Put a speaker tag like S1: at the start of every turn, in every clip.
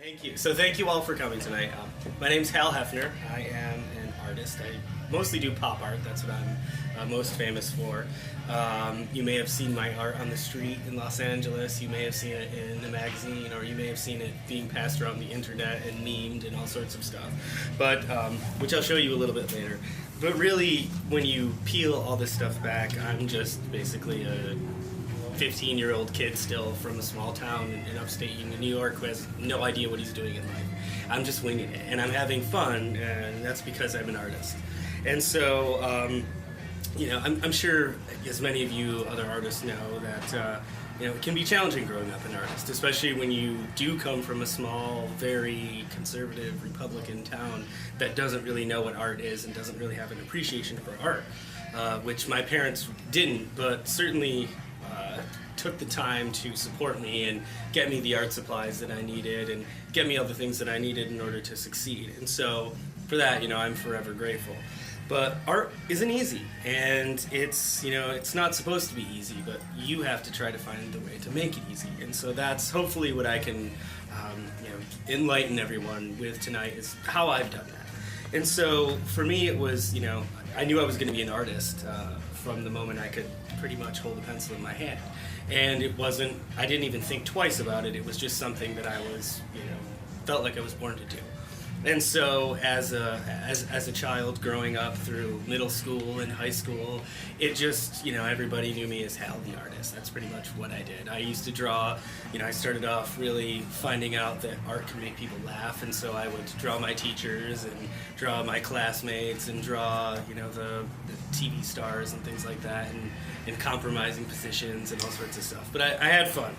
S1: Thank you. So thank you all for coming tonight. My name's Hal Hefner. I am an artist. I mostly do pop art. That's what I'm most famous for. You may have seen my art on the street in Los Angeles. You may have seen it in a magazine, or you may have seen it being passed around the internet and memed and all sorts of stuff. But which I'll show you a little bit later. But really, when you peel all this stuff back, I'm just basically a 15-year-old kid still from a small town in upstate New York who has no idea what he's doing in life. I'm just winging it, and I'm having fun, and that's because I'm an artist. And so, I'm sure, as many of you other artists know, that it can be challenging growing up an artist, especially when you do come from a small, very conservative Republican town that doesn't really know what art is and doesn't really have an appreciation for art, which my parents didn't, but certainly took the time to support me and get me the art supplies that I needed and get me all the things that I needed in order to succeed. And so for that, I'm forever grateful. But art isn't easy, and it's not supposed to be easy, but you have to try to find the way to make it easy. And so that's hopefully what I can enlighten everyone with tonight, is how I've done that. And so for me, it was, I knew I was going to be an artist from the moment I could pretty much hold a pencil in my hand. And I didn't even think twice about it. It was just something that I was, felt like I was born to do. And so as a child growing up through middle school and high school, it just, everybody knew me as Hal the artist. That's pretty much what I did. I used to draw, I started off really finding out that art can make people laugh, and so I would draw my teachers and draw my classmates and draw, the TV stars and things like that, and compromising positions and all sorts of stuff. But I had fun.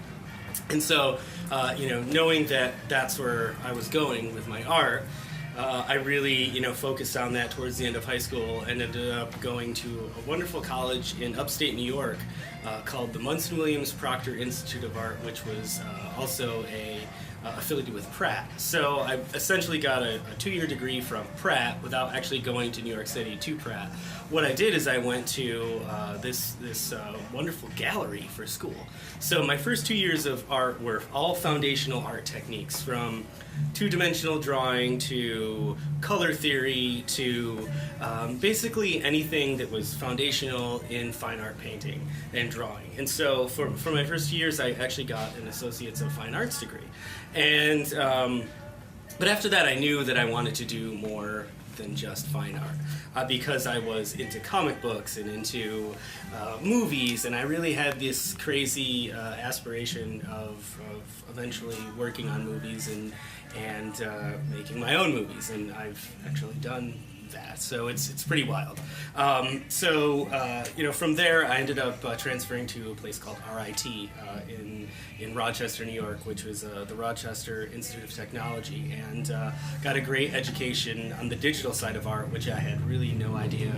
S1: And so, knowing that that's where I was going with my art, I really, focused on that towards the end of high school, and ended up going to a wonderful college in upstate New York called the Munson Williams Proctor Institute of Art, which was also affiliated with Pratt. So I essentially got a 2-year degree from Pratt without actually going to New York City to Pratt. What I did is I went to this wonderful gallery for school. So my first 2 years of art were all foundational art techniques, from two-dimensional drawing to color theory to basically anything that was foundational in fine art painting and drawing. And so for my first 2 years, I actually got an Associates of Fine Arts degree. And but after that, I knew that I wanted to do more than just fine art, because I was into comic books and into movies, and I really had this crazy aspiration of eventually working on movies and making my own movies, and I've actually done that, so it's pretty wild. From there I ended up transferring to a place called RIT in Rochester, New York, which was the Rochester Institute of Technology, and got a great education on the digital side of art, which I had really no idea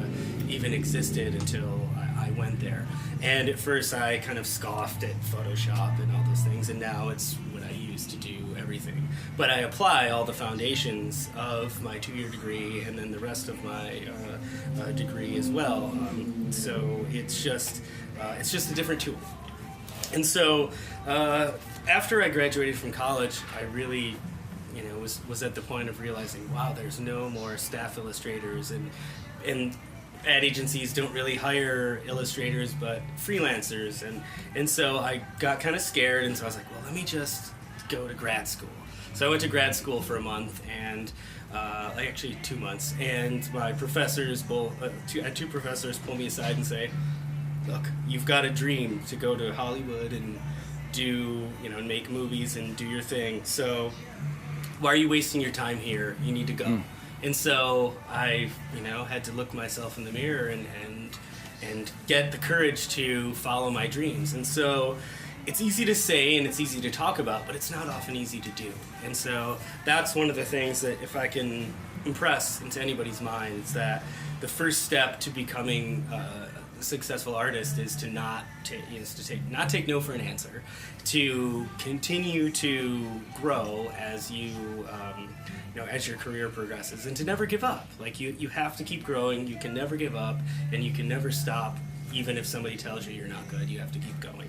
S1: even existed until I went there. And at first I kind of scoffed at Photoshop and all those things, and now it's what I use to do everything. But I apply all the foundations of my 2-year degree and then the rest of my degree as well. So it's just a different tool. And so after I graduated from college, I really was at the point of realizing, wow, there's no more staff illustrators, and ad agencies don't really hire illustrators but freelancers, and so I got kind of scared, and so I was like, well, let me just go to grad school. So I went to grad school for a month, and actually 2 months, and my professors, two professors, pull me aside and say, look, you've got a dream to go to Hollywood and do, make movies and do your thing, so why are you wasting your time here? You need to go. And so I, had to look myself in the mirror and get the courage to follow my dreams. And so it's easy to say and it's easy to talk about, but it's not often easy to do. And so that's one of the things that, if I can impress into anybody's mind, is that the first step to becoming a successful artist is to not take no for an answer, to continue to grow as as your career progresses, and to never give up. Like you have to keep growing. You can never give up, and you can never stop. Even if somebody tells you you're not good, you have to keep going.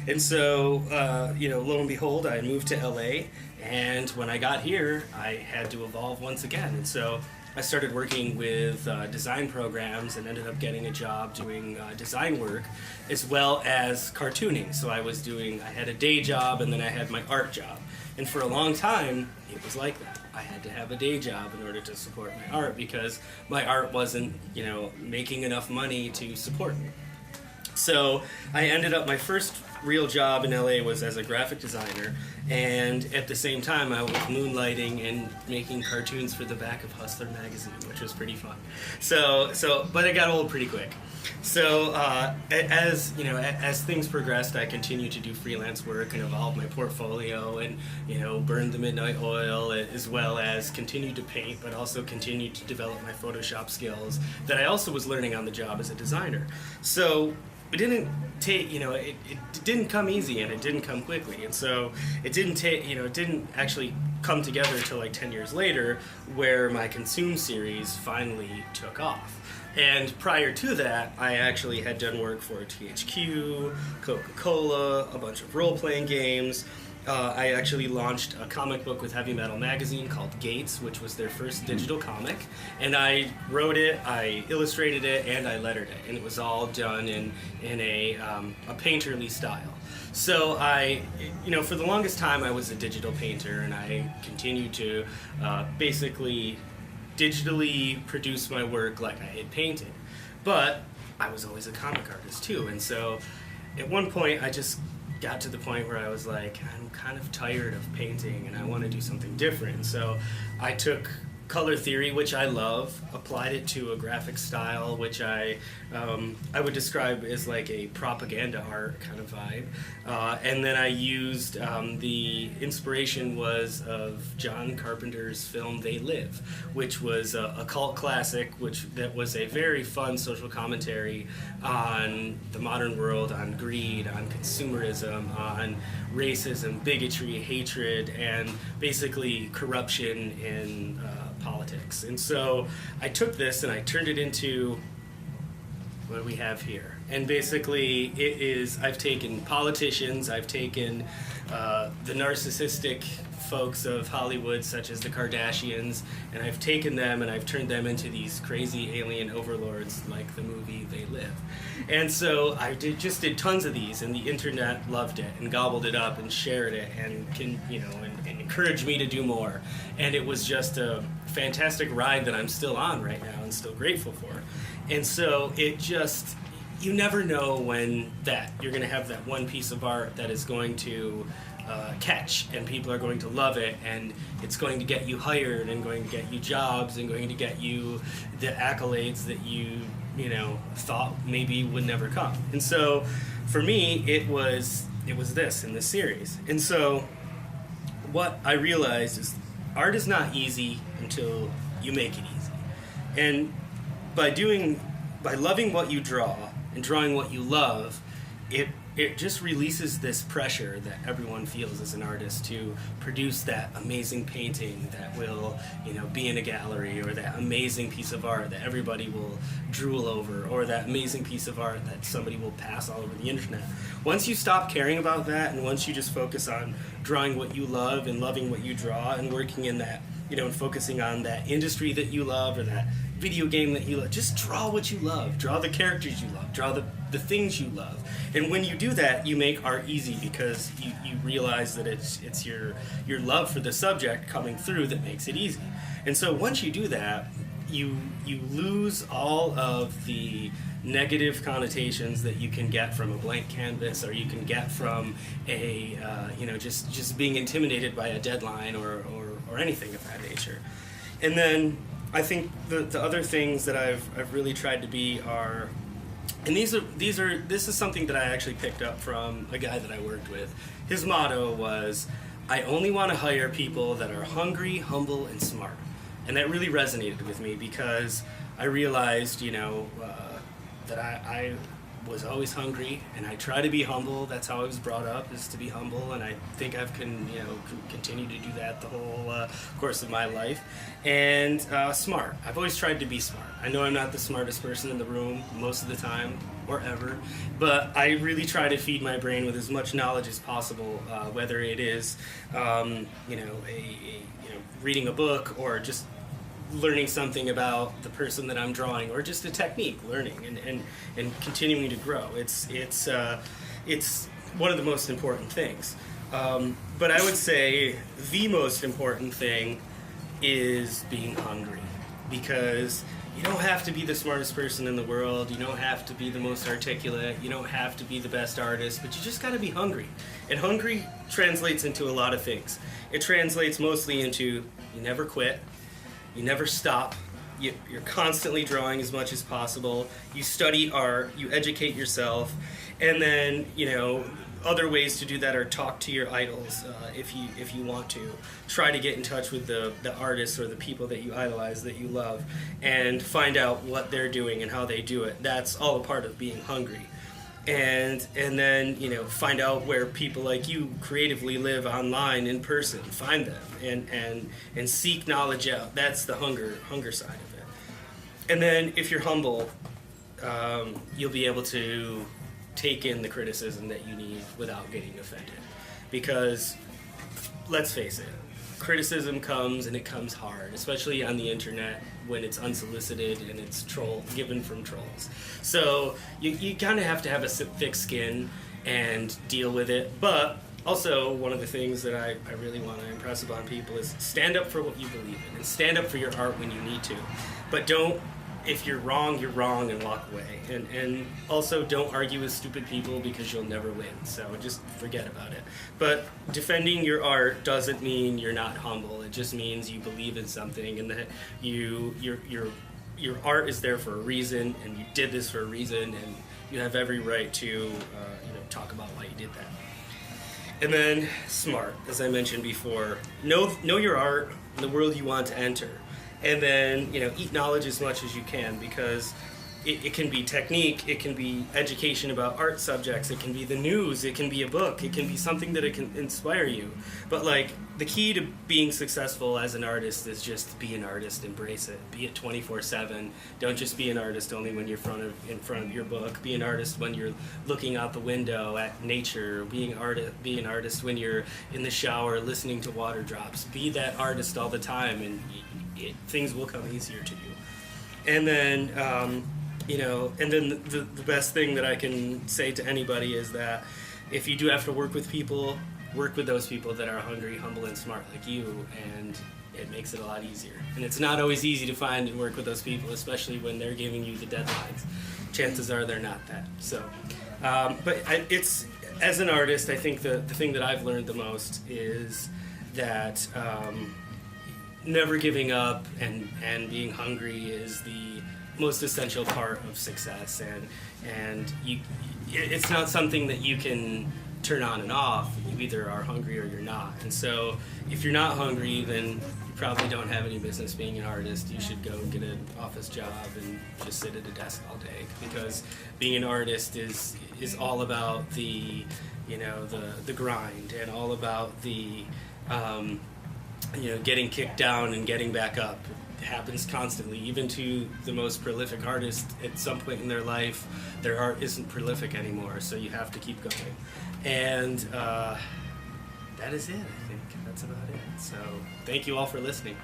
S1: And so, lo and behold, I moved to LA, And when I got here, I had to evolve once again. And so I started working with design programs and ended up getting a job doing design work as well as cartooning. So I had a day job and then I had my art job. And for a long time, it was like that. I had to have a day job in order to support my art because my art wasn't, making enough money to support me. So I ended up, my first real job in LA was as a graphic designer, and at the same time I was moonlighting and making cartoons for the back of Hustler magazine, which was pretty fun. But it got old pretty quick. So as things progressed, I continued to do freelance work and evolve my portfolio and burn the midnight oil, as well as continued to paint, but also continued to develop my Photoshop skills that I also was learning on the job as a designer. So it didn't take, it didn't come easy and it didn't come quickly, and so it didn't actually come together until like 10 years later, where my Consume series finally took off. And prior to that, I actually had done work for THQ, Coca-Cola, a bunch of role-playing games. I actually launched a comic book with Heavy Metal Magazine called Gates, which was their first digital comic. And I wrote it, I illustrated it, and I lettered it. And it was all done in a painterly style. So for the longest time, I was a digital painter, and I continued to basically digitally produce my work like I had painted. But I was always a comic artist too. And so at one point, I just got to the point where I was like, I'm kind of tired of painting and I want to do something different. So I took color theory, which I love, applied it to a graphic style, which I would describe as like a propaganda art kind of vibe. And then I used, the inspiration was of John Carpenter's film They Live, which was a cult classic, that was a very fun social commentary on the modern world, on greed, on consumerism, on racism, bigotry, hatred, and basically corruption in politics. And so I took this and I turned it into what we have here. And basically I've taken politicians, I've taken the narcissistic folks of Hollywood, such as the Kardashians, and I've taken them and I've turned them into these crazy alien overlords like the movie They Live. And so I just did tons of these, and the internet loved it and gobbled it up and shared it and and encouraged me to do more. And it was just a fantastic ride that I'm still on right now and still grateful for. And so you never know when you're going to have that one piece of art that is going to catch, and people are going to love it, and it's going to get you hired and going to get you jobs and going to get you the accolades that you thought maybe would never come. And so for me, it was this in this series. And so what I realized is art is not easy until you make it easy. And by loving what you draw and drawing what you love, it just releases this pressure that everyone feels as an artist to produce that amazing painting that will, be in a gallery, or that amazing piece of art that everybody will drool over, or that amazing piece of art that somebody will pass all over the internet. Once you stop caring about that, and once you just focus on drawing what you love and loving what you draw and working in that, and focusing on that industry that you love or that video game that you love, just draw what you love. Draw the characters you love. Draw the things you love. And when you do that, you make art easy because you realize that it's your love for the subject coming through that makes it easy. And so once you do that, you lose all of the negative connotations that you can get from a blank canvas, or you can get from a just being intimidated by a deadline or anything of that nature. And then I think the other things that I've really tried to be are, and this is something that I actually picked up from a guy that I worked with. His motto was, I only want to hire people that are hungry, humble, and smart. And that really resonated with me because I realized, that I was always hungry, and I try to be humble. That's how I was brought up, is to be humble, and I think I've continued to do that the whole course of my life. And smart. I've always tried to be smart. I know I'm not the smartest person in the room most of the time, or ever, but I really try to feed my brain with as much knowledge as possible, whether it is, reading a book or just learning something about the person that I'm drawing, or just a technique, learning and continuing to grow. It's one of the most important things. But I would say the most important thing is being hungry, because you don't have to be the smartest person in the world, you don't have to be the most articulate, you don't have to be the best artist, but you just got to be hungry. And hungry translates into a lot of things. It translates mostly into you never quit, you never stop, you're constantly drawing as much as possible, you study art, you educate yourself, and then, other ways to do that are talk to your idols, if you want to. Try to get in touch with the artists or the people that you idolize, that you love, and find out what they're doing and how they do it. That's all a part of being hungry. And then, find out where people like you creatively live online, in person. Find them and seek knowledge out. That's the hunger side of it. And then if you're humble, you'll be able to take in the criticism that you need without getting offended. Because, let's face it, criticism comes, and it comes hard, especially on the internet when it's unsolicited and it's given from trolls. So you kind of have to have a thick skin and deal with it. But also, one of the things that I really want to impress upon people is stand up for what you believe in, and stand up for your art when you need to. But don't, if you're wrong, and walk away. And also, don't argue with stupid people, because you'll never win. So just forget about it. But defending your art doesn't mean you're not humble. It just means you believe in something, and that your art is there for a reason, and you did this for a reason, and you have every right to talk about why you did that. And then smart, as I mentioned before, know your art, the world you want to enter. And then, eat knowledge as much as you can, because it can be technique, it can be education about art subjects, it can be the news, it can be a book, it can be something that it can inspire you. But the key to being successful as an artist is just be an artist, embrace it. Be it 24/7. Don't just be an artist only when you're in front of your book. Be an artist when you're looking out the window at nature. Be an artist when you're in the shower listening to water drops. Be that artist all the time, and things will come easier to you. And then, the best thing that I can say to anybody is that if you do have to work with people, work with those people that are hungry, humble, and smart like you, and it makes it a lot easier. And it's not always easy to find and work with those people, especially when they're giving you the deadlines. Chances are they're not that. So, it's, as an artist, I think the thing that I've learned the most is that never giving up and being hungry is the most essential part of success, and it's not something that you can turn on and off. You either are hungry or you're not. And so if you're not hungry, then you probably don't have any business being an artist. You should go get an office job and just sit at a desk all day, because being an artist is all about the grind, and all about the getting kicked down and getting back up. It happens constantly. Even to the most prolific artist, at some point in their life, their art isn't prolific anymore, so you have to keep going. And that is it, I think. That's about it. So thank you all for listening.